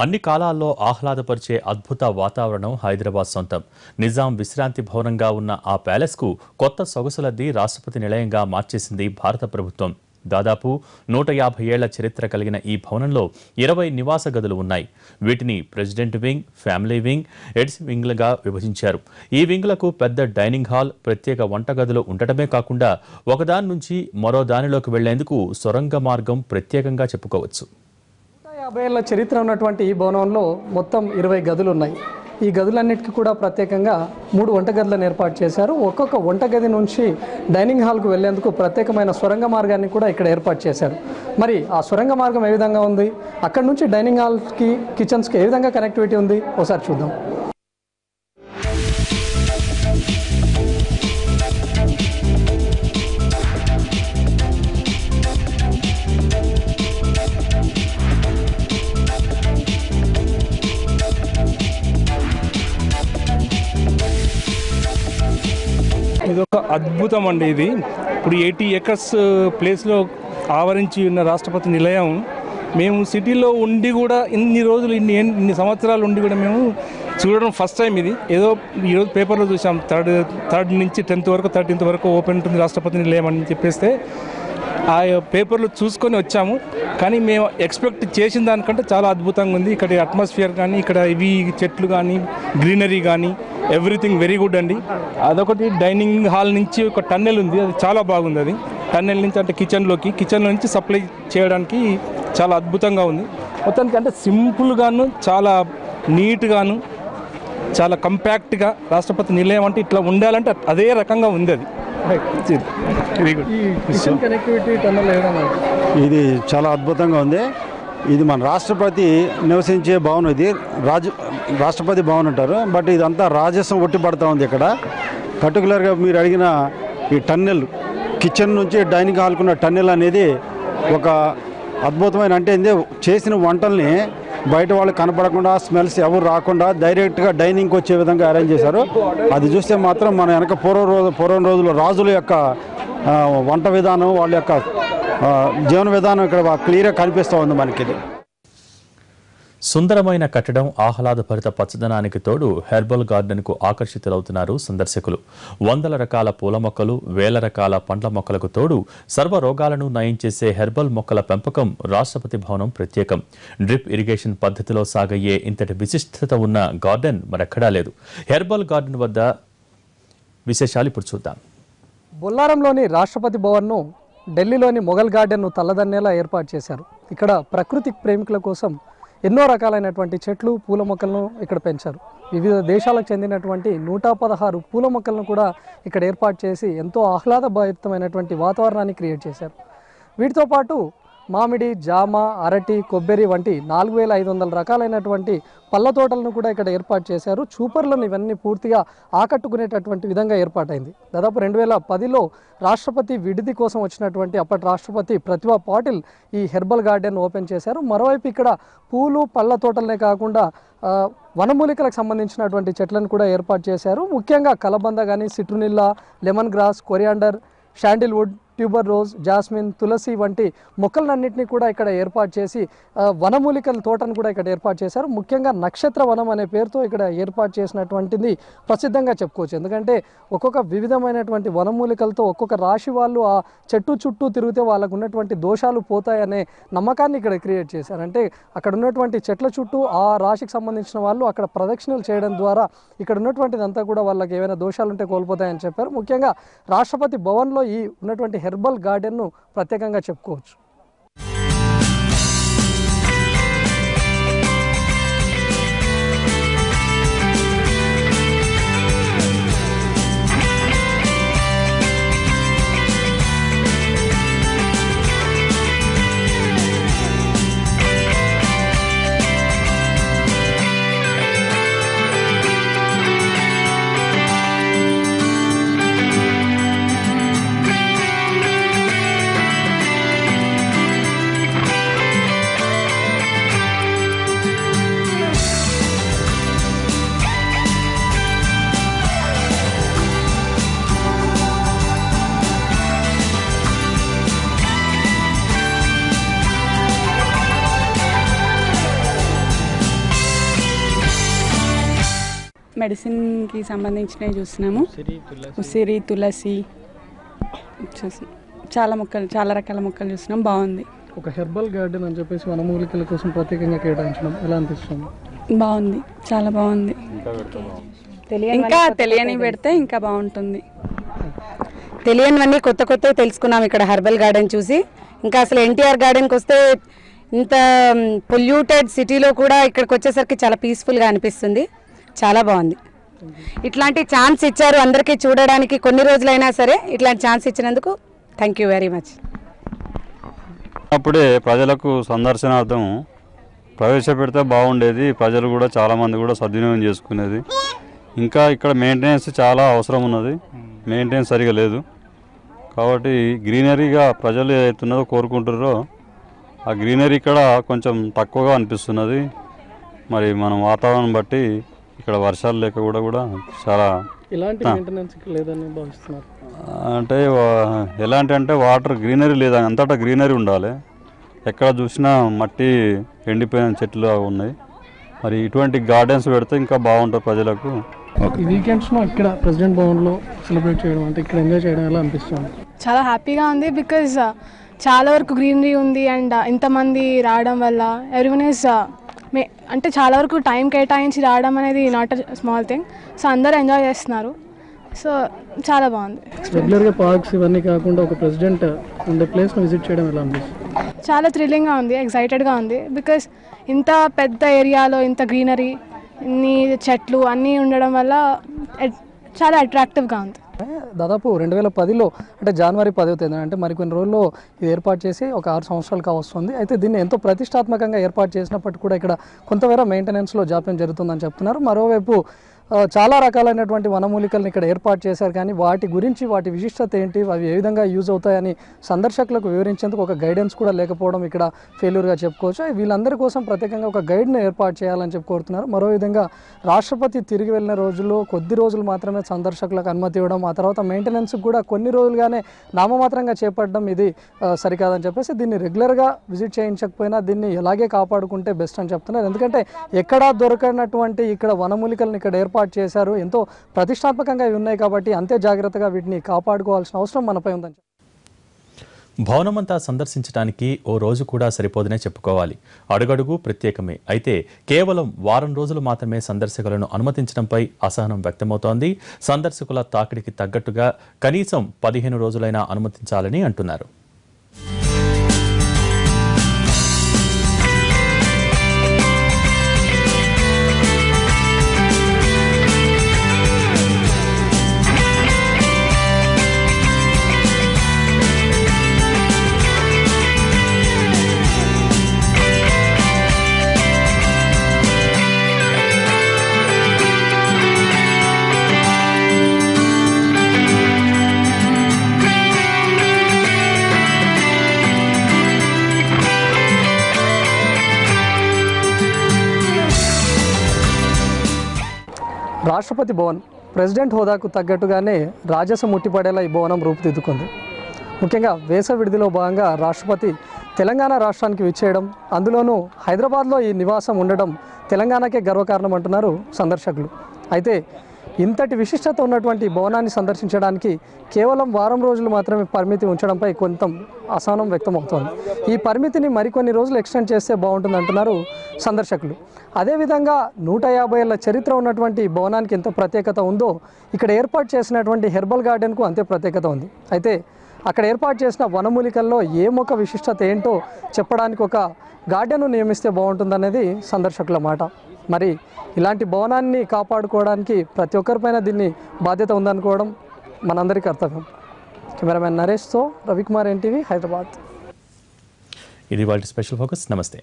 అన్ని కాలాల్లో ఆహ్లాదపరిచే అద్భుత వాతావరణం హైదరాబాద్ సొంతం. నిజాం విశ్రాంతి భవనంగా ఉన్న ఆ ప్యాలెస్కు కొత్త సొగసులద్ది రాష్ట్రపతి నిలయంగా మార్చేసింది భారత ప్రభుత్వం. దాదాపు 150 ఏళ్ల చరిత్ర కలిగిన ఈ భవనంలో 20 నివాస గదులు ఉన్నాయి. వీటిని ప్రెసిడెంట్ వింగ్, ఫ్యామిలీ వింగ్, ఎడ్స్ వింగ్లుగా విభజించారు. ఈ వింగ్లకు పెద్ద డైనింగ్ హాల్, ప్రత్యేక వంటగదులు ఉండటమే కాకుండా ఒకదాని నుంచి మరో దానిలోకి వెళ్లేందుకు సొరంగ మార్గం ప్రత్యేకంగా చెప్పుకోవచ్చు. 150 ఏళ్ల చరిత్ర ఉన్నటువంటి ఈ భవనంలో మొత్తం 20 గదులు ఉన్నాయి. ఈ గదులన్నిటికీ కూడా ప్రత్యేకంగా 3 వంటగదులను ఏర్పాటు చేశారు. ఒక్కొక్క వంటగది నుంచి డైనింగ్ హాల్కు వెళ్లేందుకు ప్రత్యేకమైన సొరంగ మార్గాన్ని కూడా ఇక్కడ ఏర్పాటు చేశారు. మరి ఆ సొరంగ మార్గం ఏ విధంగా ఉంది, అక్కడ నుంచి డైనింగ్ హాల్కి, కిచెన్స్కి ఏ విధంగా కనెక్టివిటీ ఉంది, ఒకసారి చూద్దాం. ఇది ఒక అద్భుతం అండి. ఇది ఇప్పుడు 80 ఏకర్స్ ప్లేస్లో ఆవరించి ఉన్న రాష్ట్రపతి నిలయం. మేము సిటీలో ఉండి కూడా ఇన్ని రోజులు ఇన్ని సంవత్సరాలు ఉండి కూడా మేము చూడడం ఫస్ట్ టైం. ఇది ఏదో ఈరోజు పేపర్లో చూసాం, థర్డ్ నుంచి 10th వరకు 13th వరకు ఓపెన్ ఉంటుంది రాష్ట్రపతి నిలయం అని చెప్పేస్తే ఆ పేపర్లు చూసుకొని వచ్చాము. కానీ మేము ఎక్స్పెక్ట్ చేసిన దానికంటే చాలా అద్భుతంగా ఉంది. ఇక్కడ అట్మాస్ఫియర్ కానీ, ఇక్కడ ఇవి చెట్లు కానీ, గ్రీనరీ కానీ, ఎవ్రీథింగ్ వెరీ గుడ్ అండి. అదొకటి. డైనింగ్ హాల్ నుంచి ఒక టన్నెల్ ఉంది, అది చాలా బాగుంది. అది టన్నెల్ నుంచి అంటే కిచెన్లో నుంచి సప్లై చేయడానికి చాలా అద్భుతంగా ఉంది. మొత్తానికి అంటే సింపుల్గాను, చాలా నీట్గాను, చాలా కంపాక్ట్గా రాష్ట్రపతి నిలయం అంటే ఇట్లా ఉండాలంటే అదే రకంగా ఉంది. అది ఇది చాలా అద్భుతంగా ఉంది. ఇది మన రాష్ట్రపతి నివసించే భవనం. ఇది రాష్ట్రపతి భవన్ అంటారు. బట్ ఇదంతా రాజసం ఒట్టి పడుతూ ఉంది. ఇక్కడ పర్టికులర్గా మీరు అడిగిన ఈ టన్నెల్, కిచెన్ నుంచి డైనింగ్ హాల్కున్న టన్నెల్ అనేది ఒక అద్భుతమైన, అంటే చేసిన వంటల్ని బయట వాళ్ళు కనపడకుండా, స్మెల్స్ ఎవరు రాకుండా డైరెక్ట్గా డైనింగ్కి వచ్చే విధంగా అరేంజ్ చేశారు. అది చూస్తే మాత్రం మన వెనక పూర్వం రోజుల్లో రాజుల యొక్క వంట విధానం, వాళ్ళ యొక్క జీవన విధానం ఇక్కడ క్లియర్గా కనిపిస్తూ ఉంది మనకి. ఇది సుందరమైన కట్టడం, ఆహ్లాదభరిత పచ్చదనానికి తోడు హెర్బల్ గార్డెన్కు ఆకర్షితులవుతున్నారు సందర్శకులు. 100 రకాల పూల మొక్కలు, 1000 రకాల పండ్ల మొక్కలకు తోడు సర్వ రోగాలను నయం చేసే హెర్బల్ మొక్కల పెంపకం రాష్ట్రపతి భవనం ప్రత్యేకం. డ్రిప్ ఇరిగేషన్ పద్ధతిలో సాగయ్యే ఇంతటి విశిష్టత ఉన్న గార్డెన్ మరెక్కడా లేదు. హెర్బల్ గార్డెన్ వద్ద విశేషాలు ఇప్పుడు చూద్దాం. బొల్లారంలోని రాష్ట్రపతి భవన్ను ఢిల్లీలోని మొఘల్ గార్డెన్ను తల్లదన్నేలా ఏర్పాటు చేశారు. ఇక్కడ ప్రకృతి ప్రేమికుల కోసం ఎన్నో రకాలైనటువంటి చెట్లు, పూల మొక్కలను ఇక్కడ పెంచారు. వివిధ దేశాలకు చెందినటువంటి 116 పూల మొక్కలను కూడా ఇక్కడ ఏర్పాటు చేసి ఎంతో ఆహ్లాదభరితమైనటువంటి వాతావరణాన్ని క్రియేట్ చేశారు. వీటితో పాటు మామిడి, జామ, అరటి, కొబ్బరి వంటి 4500 రకాలైనటువంటి పళ్ళ తోటలను కూడా ఇక్కడ ఏర్పాటు చేశారు. చూపర్లను ఇవన్నీ పూర్తిగా ఆకట్టుకునేటటువంటి విధంగా ఏర్పాటైంది. దాదాపు 2010లో రాష్ట్రపతి విడిది కోసం వచ్చినటువంటి అప్పటి రాష్ట్రపతి ప్రతిభా పాటిల్ ఈ హెర్బల్ గార్డెన్ ఓపెన్ చేశారు. మరోవైపు ఇక్కడ పూలు, పళ్ళ తోటలనే కాకుండా వనమూలికలకు సంబంధించినటువంటి చెట్లను కూడా ఏర్పాటు చేశారు. ముఖ్యంగా కలబంద కానీ, citronella, lemon grass, coriander, sandalwood, tuberose, jasmine, తులసి వంటి మొక్కలన్నింటినీ కూడా ఇక్కడ ఏర్పాటు చేసి వనమూలికల తోటను కూడా ఇక్కడ ఏర్పాటు చేశారు. ముఖ్యంగా నక్షత్ర వనం అనే పేరుతో ఇక్కడ ఏర్పాటు చేసినటువంటిది ప్రసిద్ధంగా చెప్పుకోవచ్చు. ఎందుకంటే ఒక్కొక్క వివిధమైనటువంటి వనమూలికలతో ఒక్కొక్క రాశి వాళ్ళు ఆ చెట్టు చుట్టూ తిరిగితే వాళ్ళకు ఉన్నటువంటి దోషాలు పోతాయనే నమ్మకాన్ని ఇక్కడ క్రియేట్ చేశారు. అంటే అక్కడ ఉన్నటువంటి చెట్ల చుట్టూ ఆ రాశికి సంబంధించిన వాళ్ళు అక్కడ ప్రదక్షిణలు చేయడం ద్వారా ఇక్కడ ఉన్నటువంటిదంతా కూడా వాళ్ళకి ఏమైనా దోషాలు ఉంటే కోల్పోతాయని చెప్పారు. ముఖ్యంగా రాష్ట్రపతి భవన్లో ఈ ఉన్నటువంటి హెర్బల్ గార్డెన్ను ప్రత్యేకంగా చెప్పుకోవచ్చు. మెడిసిన్కి సంబంధించినవి చూస్తున్నాము. ఉసిరి, తులసి చాలా రకాల మొక్కలు చూస్తున్నాం. బాగుంది. ఒక హెర్బల్ గార్డెన్ అని చెప్పేసి వనమూలికల కోసం ప్రత్యేకంగా కేటాయించడం ఎలా అనిపిస్తుంది? బాగుంది, చాలా బాగుంది. ఇంకా తెలియని పెడితే ఇంకా బాగుంటుంది. తెలియనివన్నీ కొత్త కొత్తవి తెలుసుకున్నాం ఇక్కడ హెర్బల్ గార్డెన్ చూసి. ఇంకా అసలు ఎన్టీఆర్ గార్డెన్కి వస్తే ఇంత పొల్యూటెడ్ సిటీలో కూడా ఇక్కడికి వచ్చేసరికి చాలా పీస్ఫుల్గా అనిపిస్తుంది. చాలా బాగుంది. ఇట్లాంటి ఛాన్స్ ఇచ్చారు అందరికీ చూడడానికి. కొన్ని రోజులైనా సరే ఇట్లాంటి ఛాన్స్ ఇచ్చినందుకు థ్యాంక్ యూ వెరీ మచ్. అప్పుడే ప్రజలకు సందర్శనార్థం ప్రవేశపెడితే బాగుండేది. ప్రజలు కూడా చాలామంది కూడా సద్వినియోగం చేసుకునేది. ఇంకా ఇక్కడ మెయింటెనెన్స్ చాలా అవసరం ఉన్నది. మెయింటెనెన్స్ సరిగా లేదు కాబట్టి గ్రీనరీగా ప్రజలు ఏతున్నదో కోరుకుంటున్నారో ఆ గ్రీనరీ ఇక్కడ కొంచెం తక్కువగా అనిపిస్తున్నది. మరి మనం వాతావరణం బట్టి ఇక్కడ వర్షాలు లేక కూడా చాలా ఇలాంటి మెయింటెనెన్స్ లేదని భావిస్తున్నారు. అంటే ఎలాంటి అంటే వాటర్ గ్రీనరీ లేదా, అంతటా గ్రీనరీ ఉండాలి. ఎక్కడ చూసినా మట్టి ఎండిపోయిన చెట్లు ఉన్నాయి. మరి ఇటువంటి గార్డెన్స్ పెడితే ఇంకా బాగుంటుంది ప్రజలకు. ఈ వీకెండ్స్లో ఇక్కడ ప్రెసిడెంట్ భవన్లో సెలబ్రేట్ చేయడం అంటే ఇక్కడ ఎంజాయ్ చేయడం ఎలా అనిపిస్తుంది? చాలా హ్యాపీగా ఉంది. బికాజ్ చాలా వరకు గ్రీనరీ ఉంది అండ్ ఇంతమంది రావడం వల్ల ఎవ్రీవన్ ఈజ్ అంటే చాలా వరకు టైం కేటాయించి రావడం అనేది not a small thing. So అందరూ ఎంజాయ్ చేస్తున్నారు. సో చాలా బాగుంది. రెగ్యులర్గా పార్క్స్ ఇవన్నీ కాకుండా ఒక ప్రెసిడెంట్ ఉండే ప్లేస్ని విజిట్ చేయడం ఎలా అనిపిస్తుంది? చాలా థ్రిల్లింగ్గా ఉంది, ఎక్సైటెడ్గా ఉంది. బికాస్ ఇంత పెద్ద ఏరియాలో ఇంత గ్రీనరీ, ఇన్ని చెట్లు అన్నీ ఉండడం వల్ల చాలా అట్రాక్టివ్గా ఉంది. దాదాపు 2010లో అంటే జనవరి 10వ తేదీన అంటే మరికొన్ని రోజుల్లో ఇది ఏర్పాటు చేసి ఒక 6 సంవత్సరాలు కావస్తుంది. అయితే దీన్ని ఎంతో ప్రతిష్టాత్మకంగా ఏర్పాటు చేసినప్పటికీ కూడా ఇక్కడ కొంతమేర మెయింటెనెన్స్లో జాప్యం జరుగుతుందని చెప్తున్నారు. మరోవైపు చాలా రకాలైనటువంటి వనమూలికలను ఇక్కడ ఏర్పాటు చేశారు. కానీ వాటి గురించి, వాటి విశిష్టత ఏంటి, అవి ఏ విధంగా యూజ్ అవుతాయని సందర్శకులకు వివరించేందుకు ఒక గైడెన్స్ కూడా లేకపోవడం ఇక్కడ ఫెయిల్యూర్గా చెప్పుకోవచ్చు. వీళ్ళందరి కోసం ప్రత్యేకంగా ఒక గైడ్ను ఏర్పాటు చేయాలని చెప్పి కోరుతున్నారు. మరో విధంగా రాష్ట్రపతి తిరిగి వెళ్ళిన రోజుల్లో కొద్ది రోజులు మాత్రమే సందర్శకులకు అనుమతి ఇవ్వడం, ఆ తర్వాత మెయింటెనెన్స్ కూడా కొన్ని రోజులుగానే నామమాత్రంగా చేపట్టడం ఇది సరికాదని చెప్పేసి దీన్ని రెగ్యులర్గా విజిట్ చేయించకపోయినా దీన్ని ఎలాగే కాపాడుకుంటే బెస్ట్ అని చెప్తున్నారు. ఎందుకంటే ఎక్కడా దొరకనటువంటి ఇక్కడ వనమూలికలను ఇక్కడ ఏర్పాటు చేశారు. ఎంతో ప్రతిష్టాత్మకంగా ఉన్నాయి కాబట్టి అంతే జాగ్రత్తగా వీటిని కాపాడుకోవాల్సిన అవసరం మనపై ఉందని. భవనమంతా సందర్శించడానికి ఓ రోజు కూడా సరిపోదనే చెప్పుకోవాలి. అడుగడుగు ప్రత్యేకమే. అయితే కేవలం వారం రోజులు మాత్రమే సందర్శకులను అనుమతించడంపై అసహనం వ్యక్తమవుతోంది. సందర్శకుల తాకిడికి తగ్గట్టుగా కనీసం 15 రోజులైనా అనుమతించాలని అంటున్నారు. రాష్ట్రపతి భవన్ ప్రెసిడెంట్ హోదాకు తగ్గట్టుగానే రాజసం ముట్టిపడేలా ఈ భవనం రూపుదిద్దుకుంది. ముఖ్యంగా వేసవి విడిదిలో భాగంగా రాష్ట్రపతి తెలంగాణ రాష్ట్రానికి విచ్చేయడం, అందులోనూ హైదరాబాద్లో ఈ నివాసం ఉండడం తెలంగాణకే గర్వకారణం అంటున్నారు సందర్శకులు. అయితే ఇంతటి విశిష్టత ఉన్నటువంటి భవనాన్ని సందర్శించడానికి కేవలం వారం రోజులు మాత్రమే పరిమితి ఉంచడంపై కొంత అసహనం వ్యక్తమవుతోంది. ఈ పరిమితిని మరికొన్ని రోజులు ఎక్స్టెండ్ చేస్తే బాగుంటుంది అంటున్నారు సందర్శకులు. అదేవిధంగా 150 ఏళ్ల చరిత్ర ఉన్నటువంటి భవనానికి ఎంత ప్రత్యేకత ఉందో ఇక్కడ ఏర్పాటు చేసినటువంటి హెర్బల్ గార్డెన్కు అంతే ప్రత్యేకత ఉంది. అయితే అక్కడ ఏర్పాటు చేసిన వనమూలికల్లో ఏ మొక్క విశిష్టత ఏంటో చెప్పడానికి ఒక గార్డెన్ను నియమిస్తే బాగుంటుందనేది సందర్శకుల మాట. మరి ఇలాంటి భవనాన్ని కాపాడుకోవడానికి ప్రతి ఒక్కరిపైన దీన్ని బాధ్యత ఉందనుకోవడం మనందరి కర్తవ్యం. కెమెరామెన్ నరేష్తో రవికుమార్, ఎన్టీవీ, హైదరాబాద్. ఇది వాళ్ళ స్పెషల్ ఫోకస్. నమస్తే.